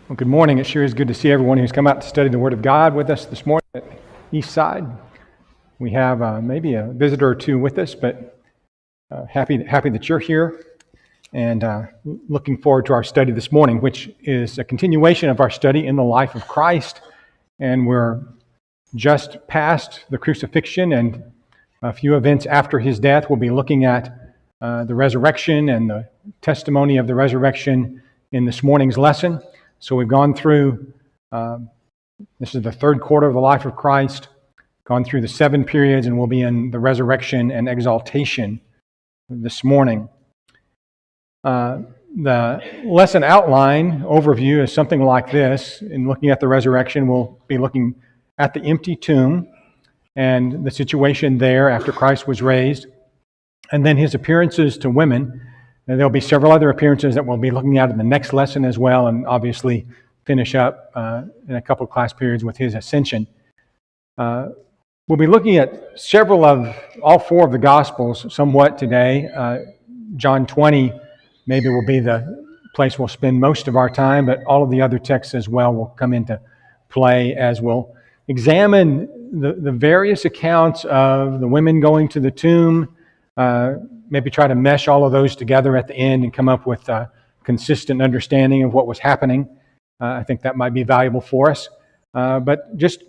Well, good morning. It sure is good to see everyone who's come out to study the Word of God with us this morning at Eastside. We have maybe a visitor or two with us, but happy that you're here, and looking forward to our study this morning, which is a continuation of our study in the life of Christ. And we're just past the crucifixion and a few events after his death. We'll be looking at the resurrection and the testimony of the resurrection in this morning's lesson. So we've gone through, this is the third quarter of the life of Christ, gone through the 7 periods, and we'll be in the resurrection and exaltation this morning. The lesson outline overview is something like this. In looking at the resurrection, we'll be looking at the empty tomb and the situation there after Christ was raised, and then his appearances to women. And there'll be several other appearances that we'll be looking at in the next lesson as well, and obviously finish up in a couple of class periods with his ascension. We'll be looking at all 4 of the Gospels somewhat today. John 20 maybe will be the place we'll spend most of our time, but all of the other texts as well will come into play as we'll examine the various accounts of the women going to the tomb, maybe try to mesh all of those together at the end and come up with a consistent understanding of what was happening. I think that might be valuable for us. But just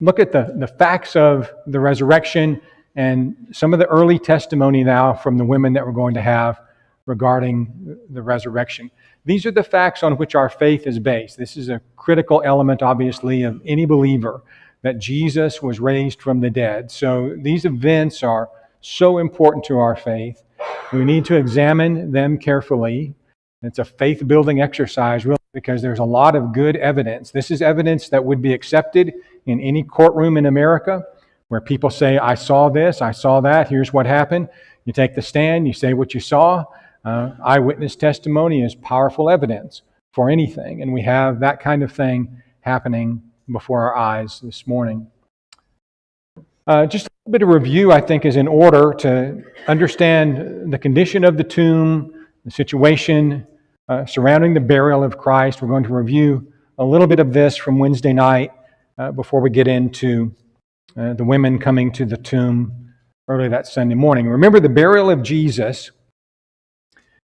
look at the facts of the resurrection and some of the early testimony now from the women that we're going to have regarding the resurrection. These are the facts on which our faith is based. This is a critical element, obviously, of any believer, that Jesus was raised from the dead. So these events are so important to our faith. We need to examine them carefully. It's a faith-building exercise, really, because there's a lot of good evidence. This is evidence that would be accepted in any courtroom in America, where people say, I saw this, I saw that, here's what happened. You take the stand, you say what you saw. Eyewitness testimony is powerful evidence for anything, and we have that kind of thing happening before our eyes this morning. Just a bit of review, I think, is in order to understand the condition of the tomb, the situation surrounding the burial of Christ. We're going to review a little bit of this from Wednesday night before we get into the women coming to the tomb early that Sunday morning. Remember, the burial of Jesus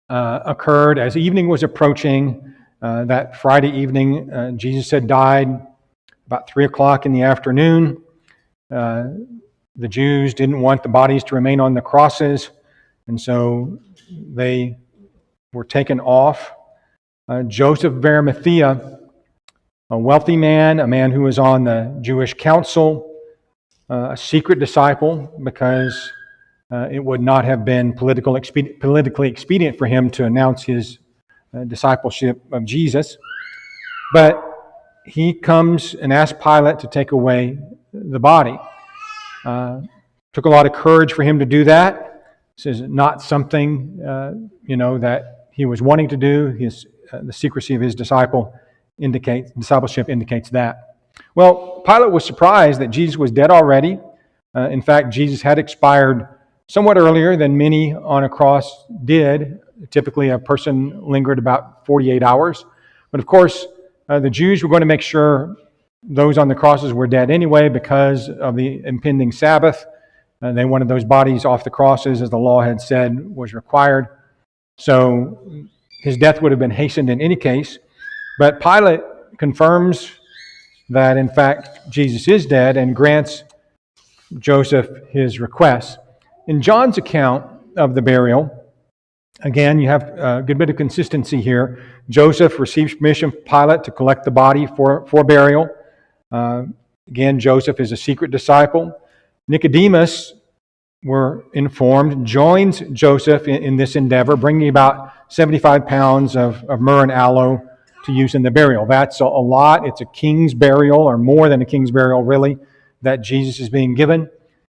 occurred as evening was approaching. That Friday evening, Jesus had died about 3 o'clock in the afternoon. The Jews didn't want the bodies to remain on the crosses, and so they were taken off. Joseph of Arimathea, a wealthy man, a man who was on the Jewish council, a secret disciple, because it would not have been politically expedient for him to announce his discipleship of Jesus. But he comes and asks Pilate to take away the body. Took a lot of courage for him to do that. This is not something that he was wanting to do. The secrecy of his discipleship indicates that. Well, Pilate was surprised that Jesus was dead already. In fact, Jesus had expired somewhat earlier than many on a cross did. Typically, a person lingered about 48 hours. But of course, the Jews were going to make sure those on the crosses were dead anyway because of the impending Sabbath. They wanted those bodies off the crosses, as the law had said was required. So his death would have been hastened in any case. But Pilate confirms that, in fact, Jesus is dead and grants Joseph his request. In John's account of the burial, again, you have a good bit of consistency here. Joseph receives permission from Pilate to collect the body for burial. Again, Joseph is a secret disciple. Nicodemus, we're informed, joins Joseph in this endeavor, bringing about 75 pounds of myrrh and aloe to use in the burial. That's a lot. It's a king's burial, or more than a king's burial, really, that Jesus is being given.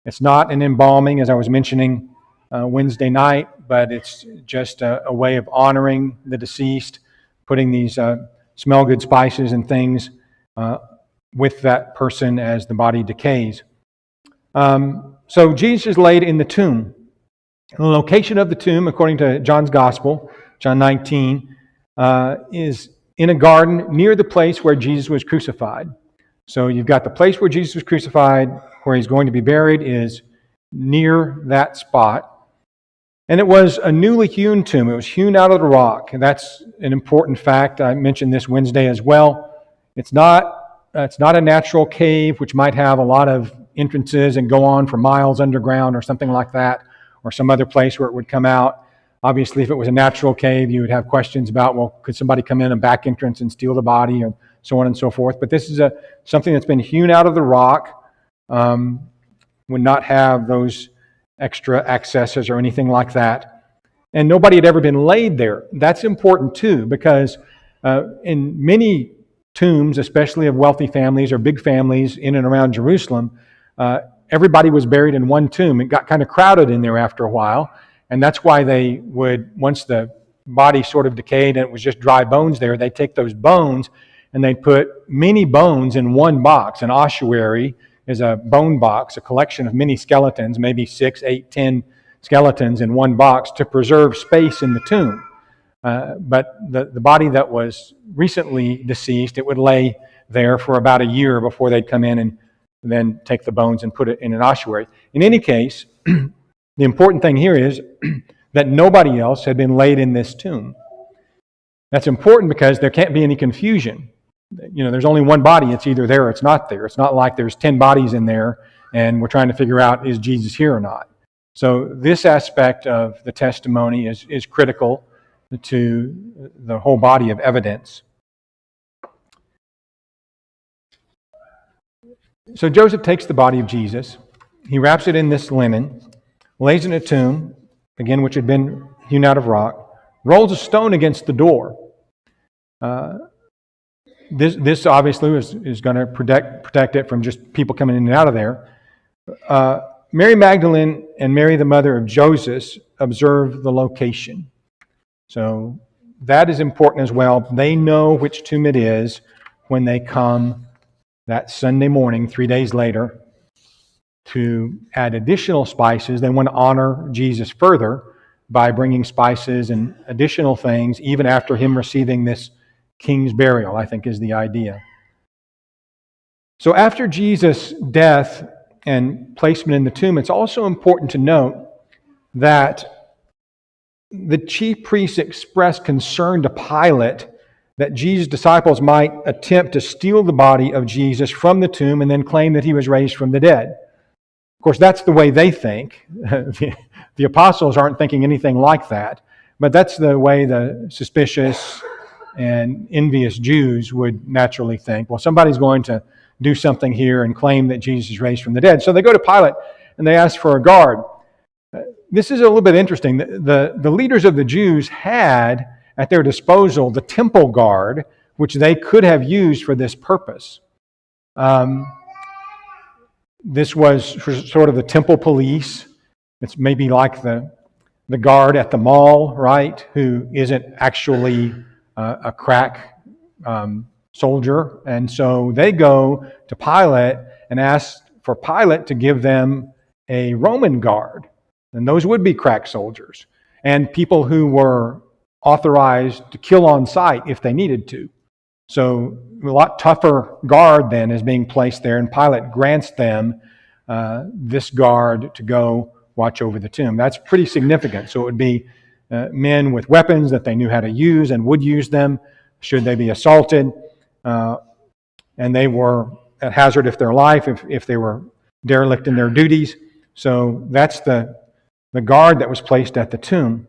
It's not an embalming, as I was mentioning Wednesday night, but it's just a way of honoring the deceased, putting these smell good spices and things with that person as the body decays. So Jesus is laid in the tomb. The location of the tomb, according to John's Gospel, John 19, is in a garden near the place where Jesus was crucified. So you've got the place where Jesus was crucified, where he's going to be buried is near that spot. And it was a newly hewn tomb. It was hewn out of the rock. And that's an important fact. I mentioned this Wednesday as well. It's not a natural cave, which might have a lot of entrances and go on for miles underground or something like that, or some other place where it would come out. Obviously, if it was a natural cave, you would have questions about, well, could somebody come in a back entrance and steal the body, and so on and so forth. But this is something that's been hewn out of the rock, would not have those extra accesses or anything like that. And nobody had ever been laid there. That's important too, because in many tombs, especially of wealthy families or big families in and around Jerusalem, everybody was buried in one tomb. It got kind of crowded in there after a while, and that's why they would, once the body sort of decayed and it was just dry bones there, they'd take those bones and they'd put many bones in one box. An ossuary is a bone box, a collection of many skeletons, maybe 6, 8, 10 skeletons in one box to preserve space in the tomb. But the body that was recently deceased, it would lay there for about a year before they'd come in and then take the bones and put it in an ossuary. In any case, the important thing here is that nobody else had been laid in this tomb. That's important because there can't be any confusion. You know, there's only one body. It's either there or it's not there. It's not like there's 10 bodies in there and we're trying to figure out, is Jesus here or not? So this aspect of the testimony is critical to the whole body of evidence. So Joseph takes the body of Jesus. He wraps it in this linen, lays it in a tomb, again, which had been hewn out of rock, rolls a stone against the door. This obviously is going to protect it from just people coming in and out of there. Mary Magdalene and Mary, the mother of Joseph, observe the location. So that is important as well. They know which tomb it is when they come that Sunday morning, 3 days later, to add additional spices. They want to honor Jesus further by bringing spices and additional things, even after him receiving this king's burial, I think is the idea. So after Jesus' death and placement in the tomb, it's also important to note that the chief priests expressed concern to Pilate that Jesus' disciples might attempt to steal the body of Jesus from the tomb and then claim that he was raised from the dead. Of course, that's the way they think. The apostles aren't thinking anything like that, but that's the way the suspicious and envious Jews would naturally think. Well, somebody's going to do something here and claim that Jesus is raised from the dead. So they go to Pilate and they ask for a guard. This is a little bit interesting. The leaders of the Jews had at their disposal the temple guard, which they could have used for this purpose. This was sort of the temple police. It's maybe like the guard at the mall, right, who isn't actually a crack soldier. And so they go to Pilate and ask for Pilate to give them a Roman guard. And those would be crack soldiers and people who were authorized to kill on sight if they needed to. So a lot tougher guard then is being placed there, and Pilate grants them this guard to go watch over the tomb. That's pretty significant. So it would be men with weapons that they knew how to use and would use them should they be assaulted. And they were at hazard of their life if they were derelict in their duties. So that's the guard that was placed at the tomb.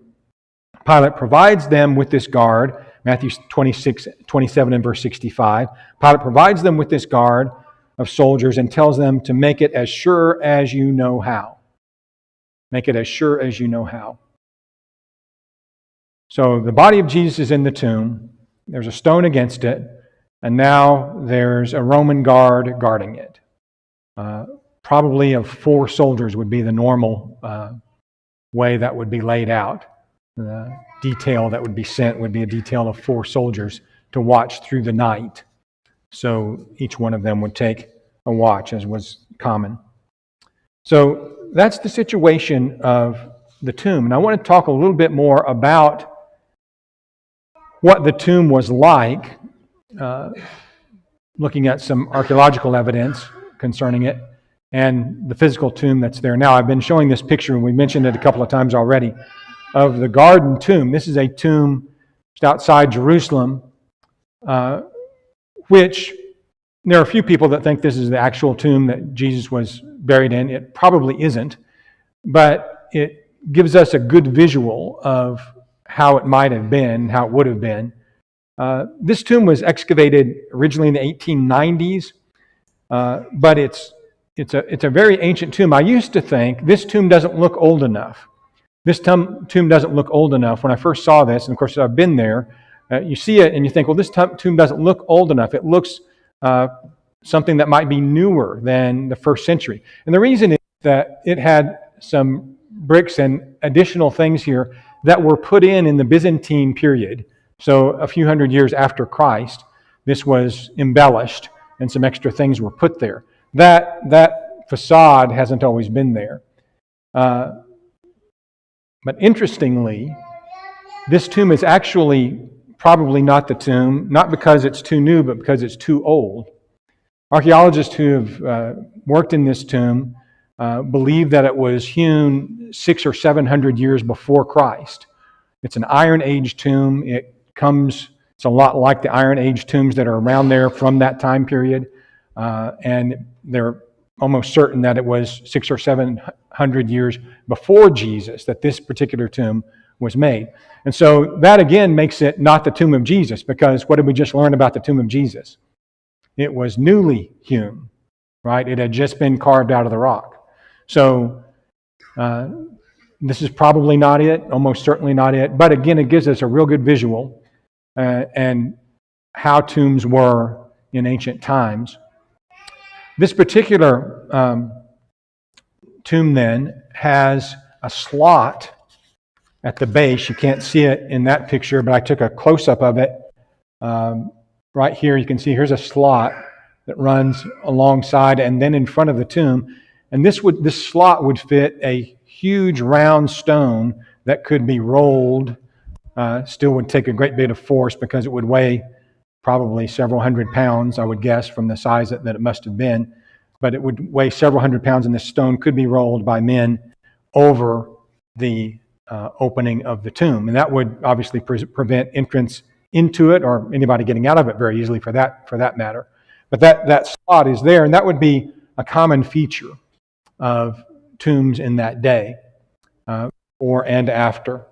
Pilate provides them with this guard, Matthew 27 and verse 65. Pilate provides them with this guard of soldiers and tells them to make it as sure as you know how. Make it as sure as you know how. So the body of Jesus is in the tomb. There's a stone against it. And now there's a Roman guard guarding it. Probably of 4 soldiers would be the normal way that would be laid out. The detail that would be sent would be a detail of 4 soldiers to watch through the night. So each one of them would take a watch, as was common. So that's the situation of the tomb. And I want to talk a little bit more about what the tomb was like, looking at some archaeological evidence concerning it, and the physical tomb that's there now. I've been showing this picture, and we mentioned it a couple of times already, of the garden tomb. This is a tomb just outside Jerusalem, which there are a few people that think this is the actual tomb that Jesus was buried in. It probably isn't, but it gives us a good visual of how it might have been, how it would have been. This tomb was excavated originally in the 1890s, but it's a very ancient tomb. I used to think this tomb doesn't look old enough. This tomb doesn't look old enough. When I first saw this, and of course I've been there, you see it and you think, well, this tomb doesn't look old enough. It looks something that might be newer than the first century. And the reason is that it had some bricks and additional things here that were put in the Byzantine period. So a few hundred years after Christ, this was embellished and some extra things were put there. That facade hasn't always been there. But interestingly, this tomb is actually probably not the tomb, not because it's too new, but because it's too old. Archaeologists who have worked in this tomb believe that it was hewn 600 or 700 years before Christ. It's an Iron Age tomb. It's a lot like the Iron Age tombs that are around there from that time period. And they're almost certain that it was 600 or 700 years before Jesus that this particular tomb was made. And so that again makes it not the tomb of Jesus, because what did we just learn about the tomb of Jesus? It was newly hewn, right? It had just been carved out of the rock. So this is probably not it, almost certainly not it. But again, it gives us a real good visual and how tombs were in ancient times. This particular tomb then has a slot at the base. You can't see it in that picture, but I took a close-up of it. Right here, you can see here's a slot that runs alongside and then in front of the tomb. And this slot would fit a huge round stone that could be rolled. Still would take a great bit of force because it would weigh probably several hundred pounds, I would guess, from the size that it must have been. But it would weigh several hundred pounds, and this stone could be rolled by men over the opening of the tomb. And that would obviously prevent entrance into it or anybody getting out of it very easily for that matter. But that slot is there, and that would be a common feature of tombs in that day, or and after.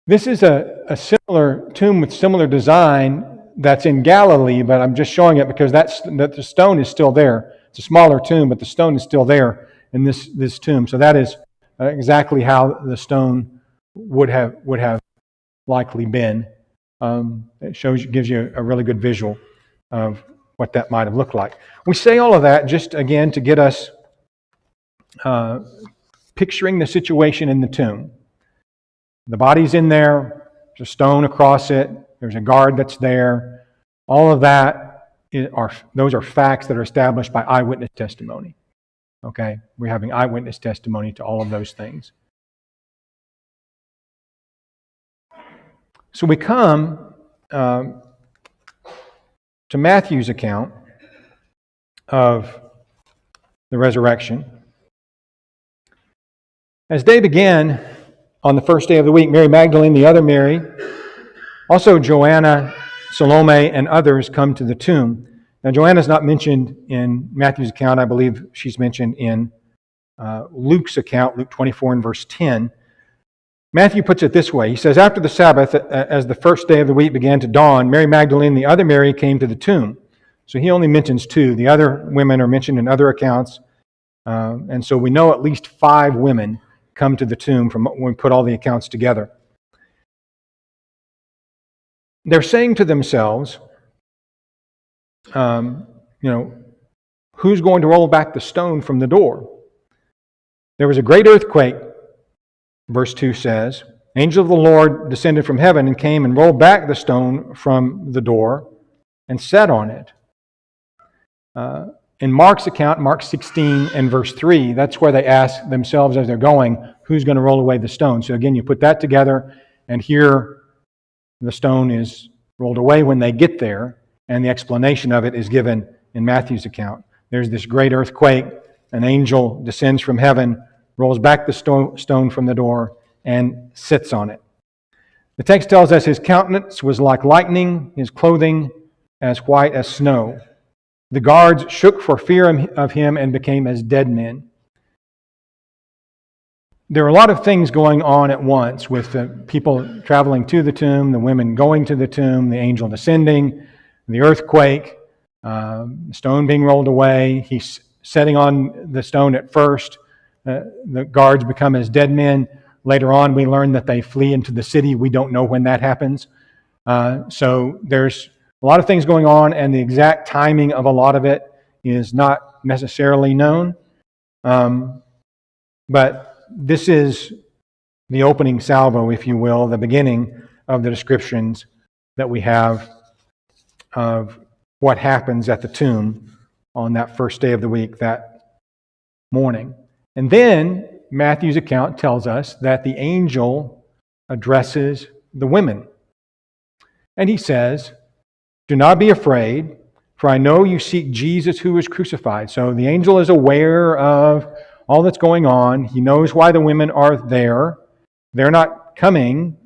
This is a similar tomb with similar design that's in Galilee, but I'm just showing it because that the stone is still there. It's a smaller tomb, but the stone is still there in this tomb. So that is exactly how the stone would have likely been. It gives you a really good visual of what that might have looked like. We say all of that just again to get us picturing the situation in the tomb. The body's in there, there's a stone across it, there's a guard that's there. All of that those are facts that are established by eyewitness testimony. Okay? We're having eyewitness testimony to all of those things. So we come to Matthew's account of the resurrection. As day began on the first day of the week, Mary Magdalene, the other Mary, also Joanna, Salome, and others come to the tomb. Now, Joanna's not mentioned in Matthew's account. I believe she's mentioned in Luke's account, Luke 24 and verse 10. Matthew puts it this way. He says, after the Sabbath, as the first day of the week began to dawn, Mary Magdalene and the other Mary came to the tomb. So he only mentions two. The other women are mentioned in other accounts. And so we know at least 5 women come to the tomb from when we put all the accounts together. They're saying to themselves, who's going to roll back the stone from the door? There was a great earthquake, verse 2 says. Angel of the Lord descended from heaven and came and rolled back the stone from the door and sat on it. In Mark's account, Mark 16 and verse 3, that's where they ask themselves as they're going, who's going to roll away the stone? So again, you put that together, and here the stone is rolled away when they get there, and the explanation of it is given in Matthew's account. There's this great earthquake, an angel descends from heaven, rolls back the stone from the door, and sits on it. The text tells us his countenance was like lightning, his clothing as white as snow. The guards shook for fear of him and became as dead men. There are a lot of things going on at once with the people traveling to the tomb, the women going to the tomb, the angel descending, the earthquake, the stone being rolled away. He's setting on the stone at first. The guards become as dead men. Later on, we learn that they flee into the city. We don't know when that happens. So there's a lot of things going on, and the exact timing of a lot of it is not necessarily known. But this is the opening salvo, if you will, the beginning of the descriptions that we have of what happens at the tomb on that first day of the week, that morning. And then Matthew's account tells us that the angel addresses the women. And he says, "Do not be afraid, for I know you seek Jesus who was crucified." So the angel is aware of all that's going on. He knows why the women are there. They're not coming,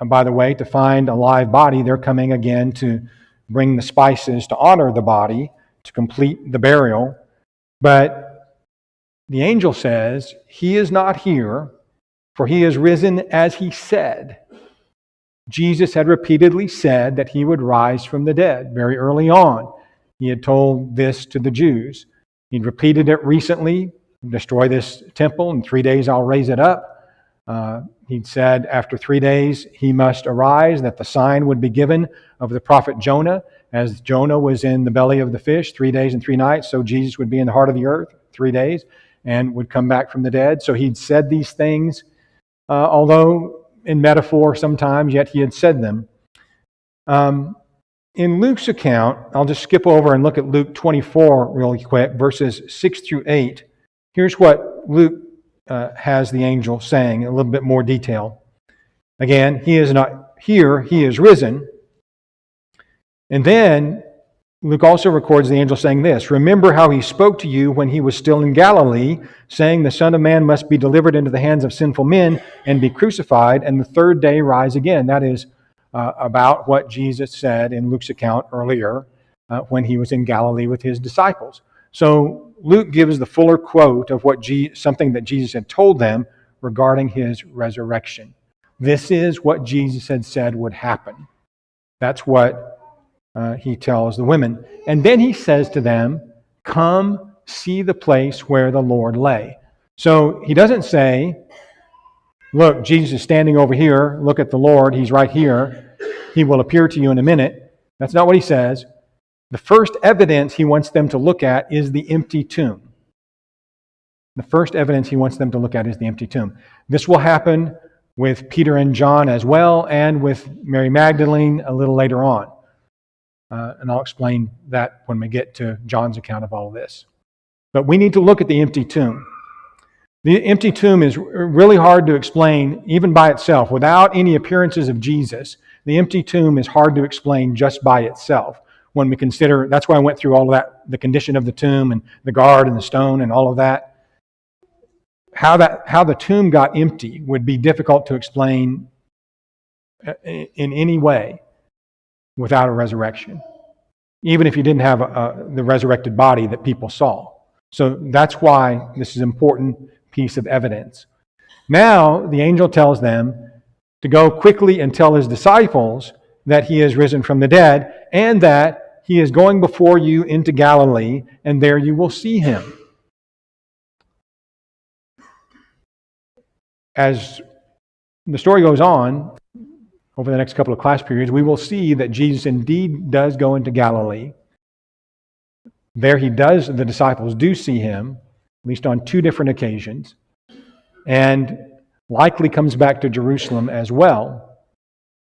by the way, to find a live body. They're coming again to bring the spices to honor the body, to complete the burial. But the angel says, "He is not here, for he is risen as he said." Jesus had repeatedly said that he would rise from the dead very early on. He had told this to the Jews. He'd repeated it recently: "Destroy this temple, in 3 days I'll raise it up." He'd said after 3 days he must arise, that the sign would be given of the prophet Jonah. As Jonah was in the belly of the fish 3 days and 3 nights, so Jesus would be in the heart of the earth 3 days and would come back from the dead. So he'd said these things, although in metaphor sometimes, yet he had said them. In Luke's account, I'll just skip over and look at Luke 24 really quick, verses 6 through 8. Here's what Luke has the angel saying in a little bit more detail. Again, he is not here, he is risen. And then Luke also records the angel saying this: "Remember how he spoke to you when he was still in Galilee, saying, 'The Son of Man must be delivered into the hands of sinful men and be crucified, and the third day rise again.'" That is about what Jesus said in Luke's account earlier when he was in Galilee with his disciples. So Luke gives the fuller quote of something that Jesus had told them regarding his resurrection. This is what Jesus had said would happen. That's what he tells the women. And then he says to them, "Come see the place where the Lord lay." So he doesn't say, "Look, Jesus is standing over here. Look at the Lord. He's right here. He will appear to you in a minute." That's not what he says. The first evidence he wants them to look at is the empty tomb. The first evidence he wants them to look at is the empty tomb. This will happen with Peter and John as well, and with Mary Magdalene a little later on. And I'll explain that when we get to John's account of all of this. But we need to look at the empty tomb. The empty tomb is really hard to explain even by itself. Without any appearances of Jesus, the empty tomb is hard to explain just by itself. When we consider, that's why I went through all of that, the condition of the tomb and the guard and the stone and all of that. How the tomb got empty would be difficult to explain in any way without a resurrection, even if you didn't have the resurrected body that people saw. So that's why this is an important piece of evidence. Now the angel tells them to go quickly and tell his disciples that he is risen from the dead, and that he is going before you into Galilee, and there you will see him. As the story goes on, over the next couple of class periods, we will see that Jesus indeed does go into Galilee. There the disciples do see him, at least on 2 different occasions, and likely comes back to Jerusalem as well.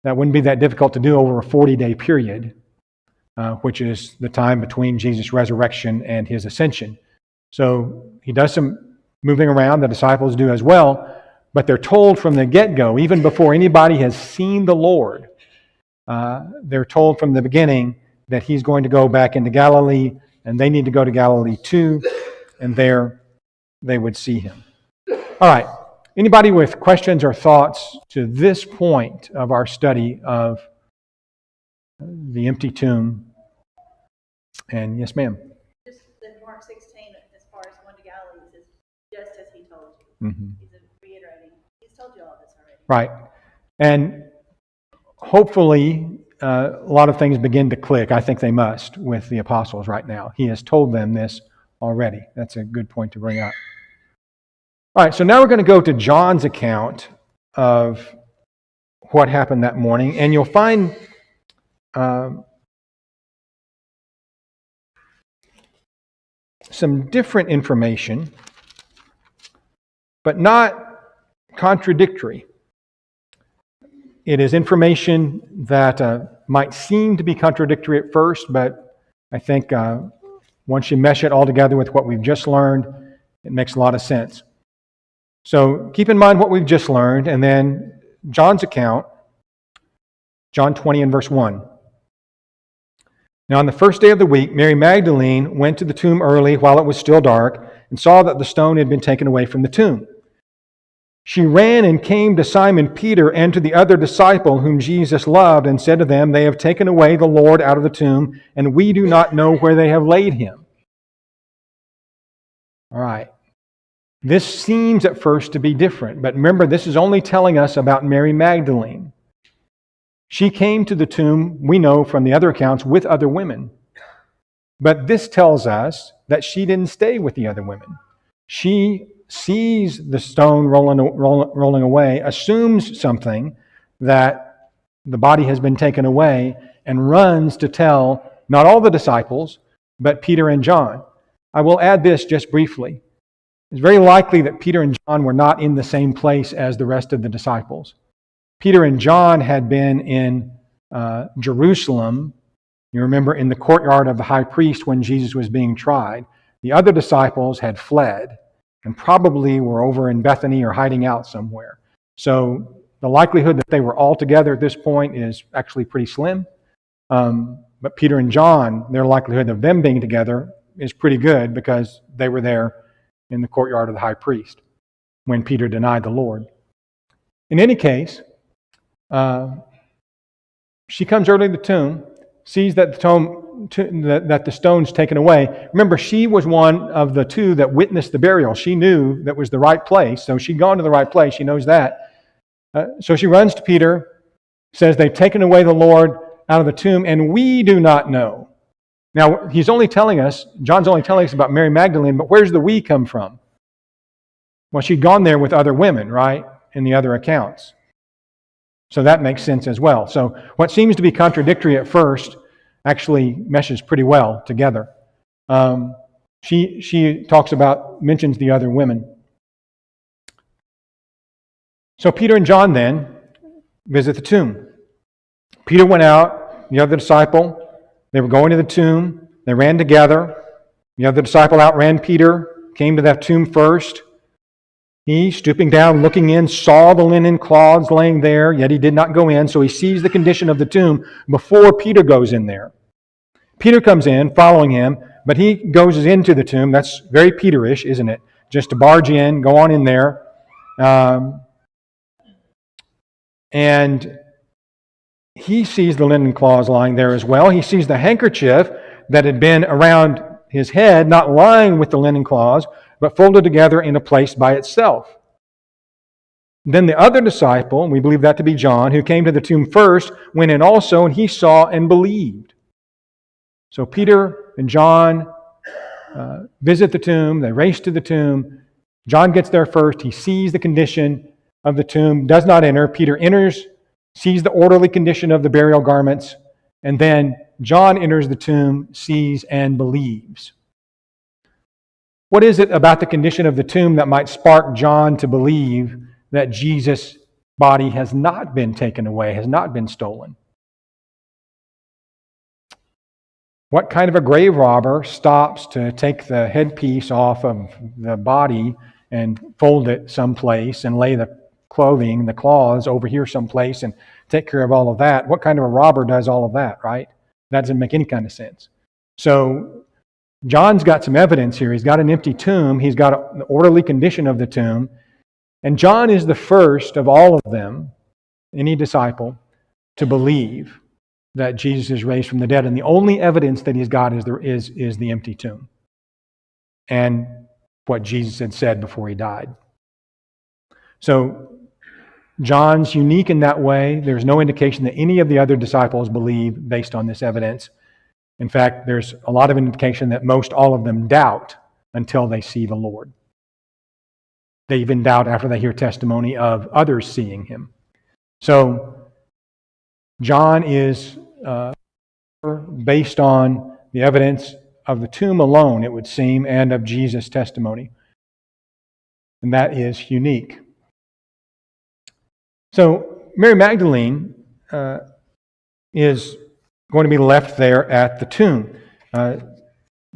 That wouldn't be that difficult to do over a 40-day period, which is the time between Jesus' resurrection and his ascension. So he does some moving around, the disciples do as well, but they're told from the get-go, even before anybody has seen the Lord, they're told from the beginning that he's going to go back into Galilee, and they need to go to Galilee too, and there they would see him. All right. Anybody with questions or thoughts to this point of our study of the empty tomb? And yes, ma'am. Just in Mark 16, as far as going to Galilee, it says, just as he told you. Mm-hmm. He's reiterating, he's told you all this already. Right. And hopefully, a lot of things begin to click. I think they must with the apostles right now. He has told them this already. That's a good point to bring up. All right, so now we're going to go to John's account of what happened that morning, and you'll find some different information, but not contradictory. It is information that might seem to be contradictory at first, but I think once you mesh it all together with what we've just learned, it makes a lot of sense. So keep in mind what we've just learned, and then John's account, John 20 and verse 1. Now on the first day of the week, Mary Magdalene went to the tomb early while it was still dark and saw that the stone had been taken away from the tomb. She ran and came to Simon Peter and to the other disciple whom Jesus loved and said to them, "They have taken away the Lord out of the tomb, and we do not know where they have laid him." All right. This seems at first to be different, but remember, this is only telling us about Mary Magdalene. She came to the tomb, we know from the other accounts, with other women. But this tells us that she didn't stay with the other women. She sees the stone rolling away, assumes something, that the body has been taken away, and runs to tell not all the disciples, but Peter and John. I will add this just briefly. It's very likely that Peter and John were not in the same place as the rest of the disciples. Peter and John had been in Jerusalem, you remember, in the courtyard of the high priest when Jesus was being tried. The other disciples had fled and probably were over in Bethany or hiding out somewhere. So the likelihood that they were all together at this point is actually pretty slim. But Peter and John, their likelihood of them being together is pretty good because they were there in the courtyard of the high priest when Peter denied the Lord. In any case, she comes early to the tomb, sees that the stone's taken away. Remember, she was one of the two that witnessed the burial. She knew that was the right place, so she'd gone to the right place. She knows that. So she runs to Peter, says, "They've taken away the Lord out of the tomb, and we do not know." Now, John's only telling us about Mary Magdalene, but where's the "we" come from? Well, she'd gone there with other women, right, in the other accounts. So that makes sense as well. So what seems to be contradictory at first actually meshes pretty well together. She mentions the other women. So Peter and John then visit the tomb. Peter went out, the other disciple. They were going to the tomb. They ran together. The other disciple outran Peter, came to that tomb first. He, stooping down, looking in, saw the linen cloths laying there, yet he did not go in, so he sees the condition of the tomb before Peter goes in there. Peter comes in, following him, but he goes into the tomb. That's very Peterish, isn't it? Just to barge in, go on in there. And he sees the linen cloths lying there as well. He sees the handkerchief that had been around his head, not lying with the linen cloths, but folded together in a place by itself. Then the other disciple, and we believe that to be John, who came to the tomb first, went in also, and he saw and believed. So Peter and John visit the tomb. They race to the tomb. John gets there first. He sees the condition of the tomb, does not enter. Peter enters, sees the orderly condition of the burial garments, and then John enters the tomb, sees, and believes. What is it about the condition of the tomb that might spark John to believe that Jesus' body has not been taken away, has not been stolen? What kind of a grave robber stops to take the headpiece off of the body and fold it someplace and lay the clothing, the cloths, over here someplace and take care of all of that. What kind of a robber does all of that, right? That doesn't make any kind of sense. So John's got some evidence here. He's got an empty tomb. He's got an orderly condition of the tomb. And John is the first of all of them, any disciple, to believe that Jesus is raised from the dead. And the only evidence that he's got is the empty tomb and what Jesus had said before he died. So John's unique in that way. There's no indication that any of the other disciples believe based on this evidence. In fact, there's a lot of indication that most all of them doubt until they see the Lord. They even doubt after they hear testimony of others seeing him. So John is based on the evidence of the tomb alone, it would seem, and of Jesus' testimony. And that is unique. So Mary Magdalene is going to be left there at the tomb.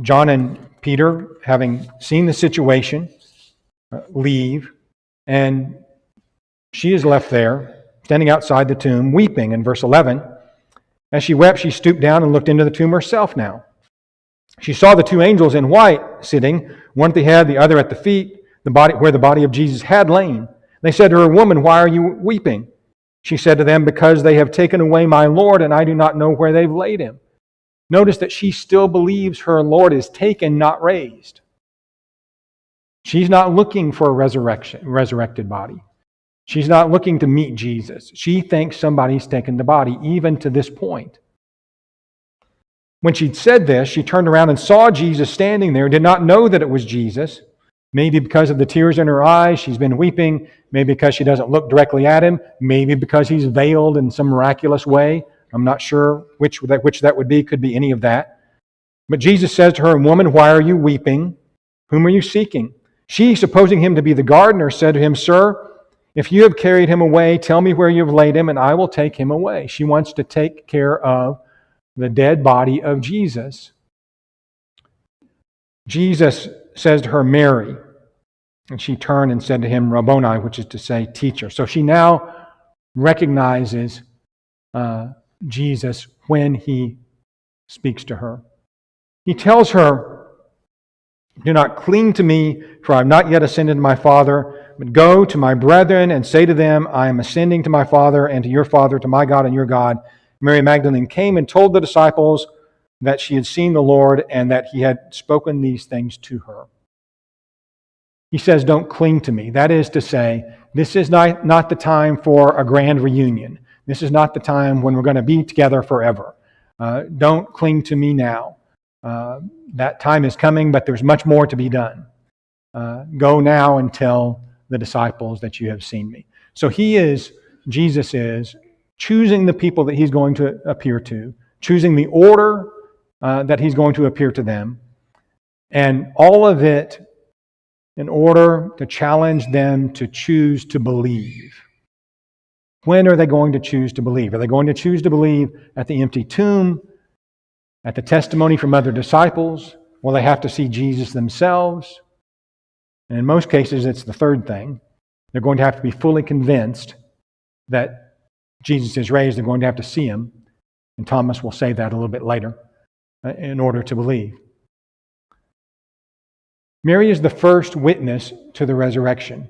John and Peter, having seen the situation, leave, and she is left there, standing outside the tomb, weeping. In verse 11, as she wept, she stooped down and looked into the tomb herself now. She saw the two angels in white sitting, one at the head, the other at the feet, where the body of Jesus had lain. They said to her, "Woman, why are you weeping?" She said to them, "Because they have taken away my Lord, and I do not know where they've laid him." Notice that she still believes her Lord is taken, not raised. She's not looking for a resurrected body. She's not looking to meet Jesus. She thinks somebody's taken the body, even to this point. When she'd said this, she turned around and saw Jesus standing there, did not know that it was Jesus. Maybe because of the tears in her eyes, she's been weeping. Maybe because she doesn't look directly at him. Maybe because he's veiled in some miraculous way. I'm not sure which that would be. Could be any of that. But Jesus says to her, "Woman, why are you weeping? Whom are you seeking?" She, supposing him to be the gardener, said to him, "Sir, if you have carried him away, tell me where you have laid him, and I will take him away." She wants to take care of the dead body of Jesus. Jesus says to her, "Mary." And she turned and said to him, "Rabboni," which is to say, teacher. So she now recognizes Jesus when he speaks to her. He tells her, "Do not cling to me, for I have not yet ascended to my Father, but go to my brethren and say to them, I am ascending to my Father and to your Father, to my God and your God." Mary Magdalene came and told the disciples that she had seen the Lord and that he had spoken these things to her. He says, don't cling to me. That is to say, this is not the time for a grand reunion. This is not the time when we're going to be together forever. Don't cling to me now. That time is coming, but there's much more to be done. Go now and tell the disciples that you have seen me. So Jesus is choosing the people that he's going to appear to, choosing the order that he's going to appear to them, and all of it in order to challenge them to choose to believe. When are they going to choose to believe? Are they going to choose to believe at the empty tomb, at the testimony from other disciples? Will they have to see Jesus themselves? And in most cases, it's the third thing. They're going to have to be fully convinced that Jesus is raised. They're going to have to see him. And Thomas will say that a little bit later in order to believe. Mary is the first witness to the resurrection.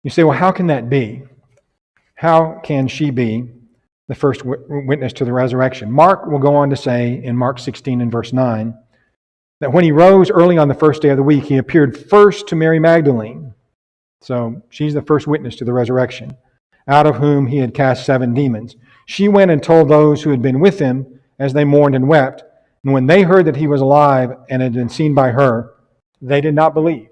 You say, well, how can that be? How can she be the first witness to the resurrection? Mark will go on to say in Mark 16 and verse 9 that when he rose early on the first day of the week, he appeared first to Mary Magdalene. So she's the first witness to the resurrection, out of whom he had cast 7 demons. She went and told those who had been with him as they mourned and wept. And when they heard that he was alive and had been seen by her, they did not believe.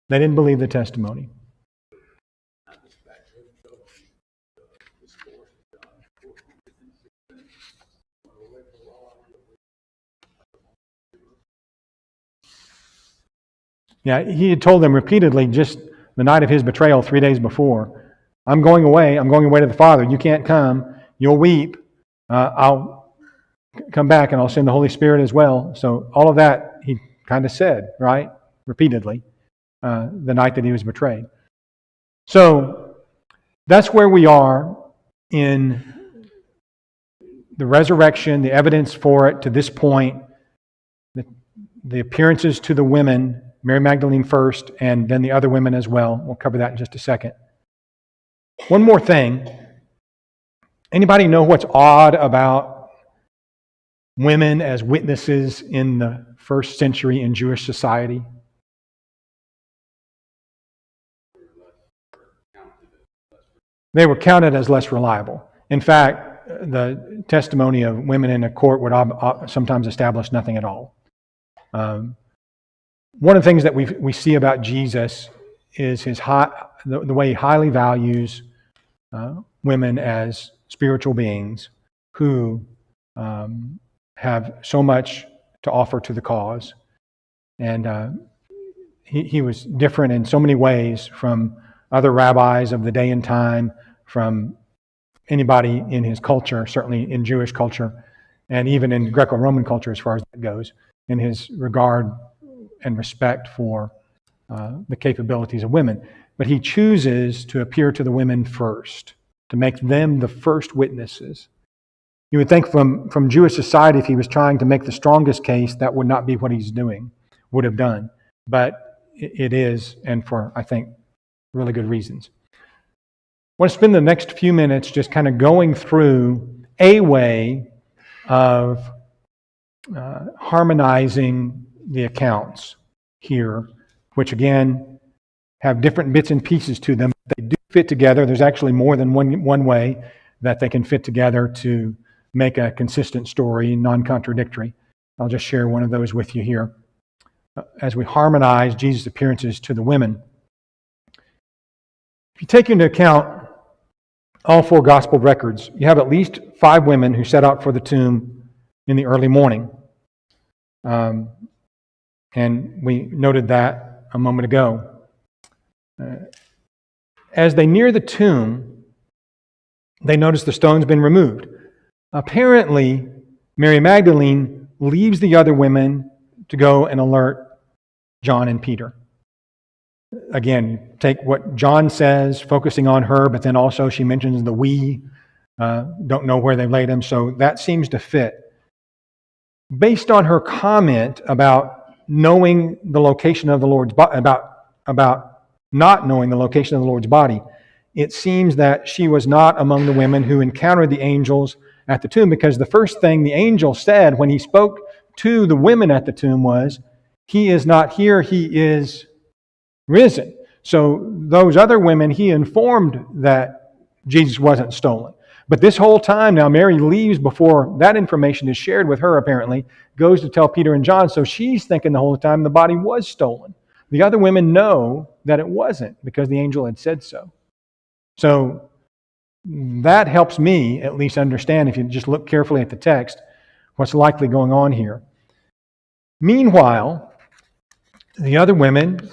They didn't believe the testimony. Yeah, he had told them repeatedly just the night of his betrayal 3 days before, I'm going away to the Father. You can't come. You'll weep. I'll come back and I'll send the Holy Spirit as well. So all of that he kind of said, right? Repeatedly, the night that he was betrayed. So That's where we are in the resurrection, the evidence for it to this point, the appearances to the women, Mary Magdalene first, and then the other women as well. We'll cover that in just a second. One more thing. Anybody know what's odd about women as witnesses in the first century in Jewish society? They were counted as less reliable. In fact, the testimony of women in a court would sometimes establish nothing at all. One of the things that we see about Jesus is the way he highly values women as spiritual beings who have so much to offer to the cause. And he was different in so many ways from other rabbis of the day and time, from anybody in his culture, certainly in Jewish culture, and even in Greco-Roman culture as far as that goes, in his regard and respect for the capabilities of women. But he chooses to appear to the women first, to make them the first witnesses. You would think from Jewish society, if he was trying to make the strongest case, that would not be what he's would have done. But it is, and for, I think, really good reasons. I want to spend the next few minutes just kind of going through a way of harmonizing the accounts here, which again have different bits and pieces to them. They do fit together. There's actually more than one way that they can fit together to make a consistent story, non-contradictory. I'll just share one of those with you here. As we harmonize Jesus' appearances to the women, if you take into account all four gospel records, you have at least 5 women who set out for the tomb in the early morning. And we noted that a moment ago. As they near the tomb, they notice the stone's been removed. Apparently, Mary Magdalene leaves the other women to go and alert John and Peter. Again, take what John says, focusing on her, but then also she mentions the we, don't know where they laid him, so that seems to fit. Based on her comment about knowing the location of the Lord's body, about not knowing the location of the Lord's body, it seems that she was not among the women who encountered the angels at the tomb, because the first thing the angel said when he spoke to the women at the tomb was, "He is not here, he is risen." So those other women, he informed that Jesus wasn't stolen. But this whole time now, Mary leaves before that information is shared with her, apparently, goes to tell Peter and John, so she's thinking the whole time the body was stolen. The other women know that it wasn't because the angel had said so. So that helps me at least understand, if you just look carefully at the text, what's likely going on here. Meanwhile, the other women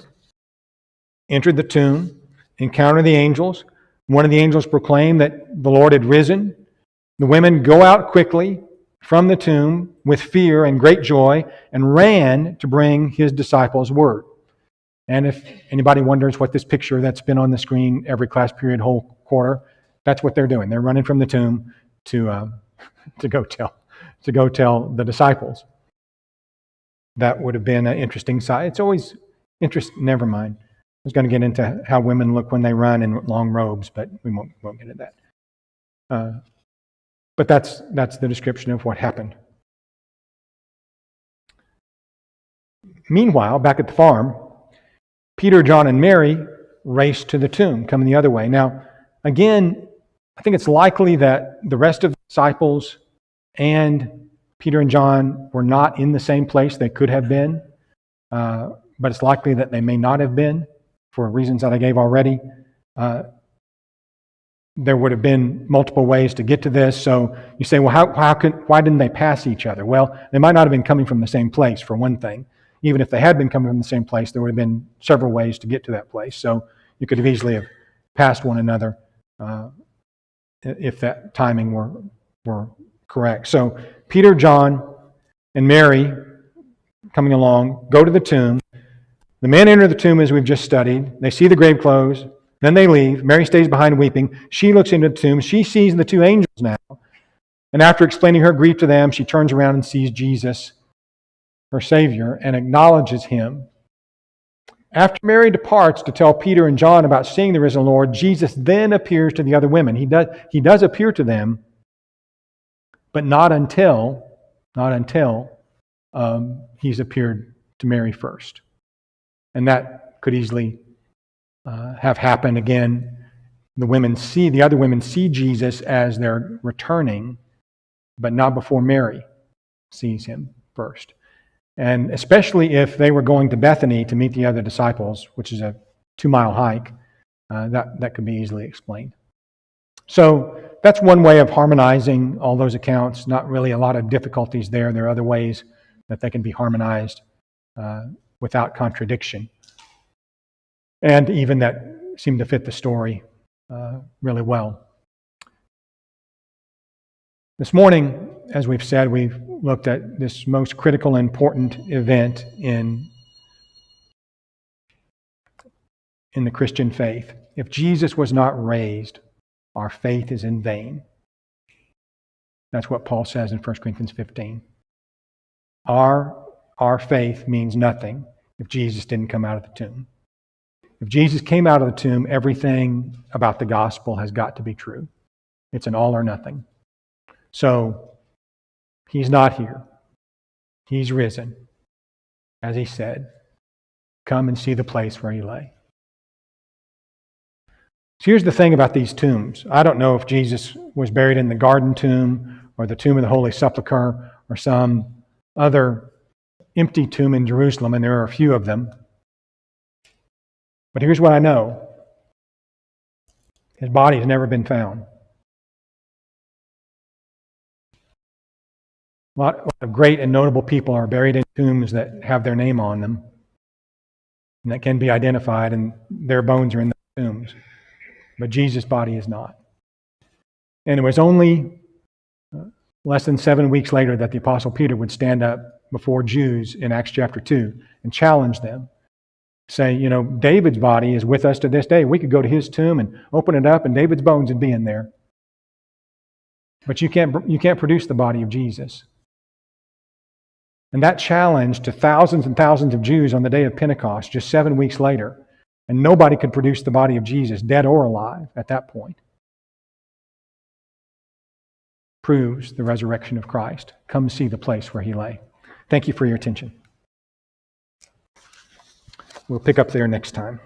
entered the tomb, encountered the angels. One of the angels proclaimed that the Lord had risen. The women go out quickly from the tomb with fear and great joy and ran to bring his disciples word. And if anybody wonders what this picture that's been on the screen every class period, whole quarter, that's what they're doing. They're running from the tomb to go tell the disciples. That would have been an interesting sight. It's always interesting. Never mind. I was going to get into how women look when they run in long robes, but we won't get into that. But that's the description of what happened. Meanwhile, back at the farm, Peter, John, and Mary race to the tomb, coming the other way. Now, again, I think it's likely that the rest of the disciples and Peter and John were not in the same place they could have been, but it's likely that they may not have been for reasons that I gave already. There would have been multiple ways to get to this. So you say, well, why didn't they pass each other? Well, they might not have been coming from the same place, for one thing. Even if they had been coming from the same place, there would have been several ways to get to that place. So you could have easily have passed one another if that timing were correct. So Peter, John, and Mary, coming along, go to the tomb. The men enter the tomb as we've just studied. They see the grave clothes. Then they leave. Mary stays behind weeping. She looks into the tomb. She sees the two angels now. And after explaining her grief to them, she turns around and sees Jesus, her Savior, and acknowledges him. After Mary departs to tell Peter and John about seeing the risen Lord, Jesus then appears to the other women. He does appear to them, but not until he's appeared to Mary first. And that could easily have happened again. The other women see Jesus as they're returning, but not before Mary sees him first. And especially if they were going to Bethany to meet the other disciples, which is a 2-mile hike, that could be easily explained. So that's one way of harmonizing all those accounts. Not really a lot of difficulties there. There are other ways that they can be harmonized without contradiction, and even that seem to fit the story really well. This morning, as we've said, we've looked at this most critical and important event in the Christian faith. If Jesus was not raised, our faith is in vain. That's what Paul says in 1 Corinthians 15. Our faith means nothing if Jesus didn't come out of the tomb. If Jesus came out of the tomb, everything about the gospel has got to be true. It's an all or nothing. So, he's not here. He's risen. As he said, come and see the place where he lay. So here's the thing about these tombs. I don't know if Jesus was buried in the garden tomb or the tomb of the Holy Sepulchre or some other empty tomb in Jerusalem, and there are a few of them. But here's what I know. His body has never been found. A lot of great and notable people are buried in tombs that have their name on them and that can be identified, and their bones are in the tombs. But Jesus' body is not. And it was only less than 7 weeks later that the Apostle Peter would stand up before Jews in Acts chapter 2 and challenge them. Say, David's body is with us to this day. We could go to his tomb and open it up and David's bones would be in there. But you can't produce the body of Jesus. And that challenge to thousands and thousands of Jews on the day of Pentecost, just 7 weeks later, and nobody could produce the body of Jesus, dead or alive, at that point, proves the resurrection of Christ. Come see the place where he lay. Thank you for your attention. We'll pick up there next time.